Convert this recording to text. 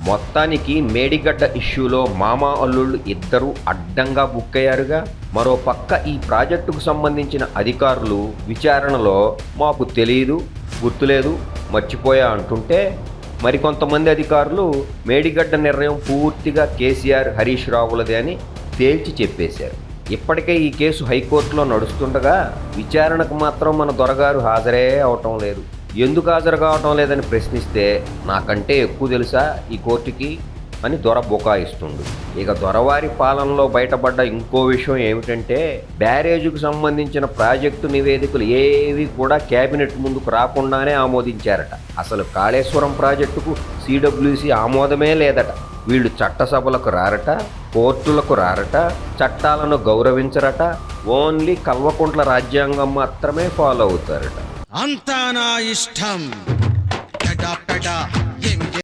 మొత్తానికి మేడిగడ్డ ఇష్యూలో మామ అల్లుళ్ళు ఇద్దరూ అడ్డంగా బుక్ అయ్యారుగా. మరో పక్క ఈ ప్రాజెక్టుకు సంబంధించిన అధికారులు విచారణలో మాకు తెలియదు, గుర్తులేదు, మర్చిపోయా అంటుంటే, మరికొంతమంది అధికారులు మేడిగడ్డ నిర్ణయం పూర్తిగా కేసీఆర్, హరీష్ రావులదే అని తేల్చి చెప్పేశారు. ఇప్పటికే ఈ కేసు హైకోర్టులో నడుస్తుండగా విచారణకు మాత్రం మన దొరగారు హాజరే అవటం లేదు. ఎందుకు హాజరు కావటం లేదని ప్రశ్నిస్తే, నాకంటే ఎక్కువ తెలుసా ఈ కోర్టుకి అని దొర బుకాయిస్తుండు. ఇక దొరవారి పాలనలో బయటపడ్డ ఇంకో విషయం ఏమిటంటే, బ్యారేజుకు సంబంధించిన ప్రాజెక్టు నివేదికలు ఏవి కూడా కేబినెట్ ముందుకు రాకుండానే ఆమోదించారట. అసలు కాళేశ్వరం ప్రాజెక్టుకు సిడబ్ల్యూసి ఆమోదమే లేదట. వీళ్ళు చట్టసభలకు రారట, కోర్టులకు రారట, చట్టాలను గౌరవించరట, ఓన్లీ కల్వకుంట్ల రాజ్యాంగం మాత్రమే ఫాలో అవుతారట. అంతా నా ఇష్టం.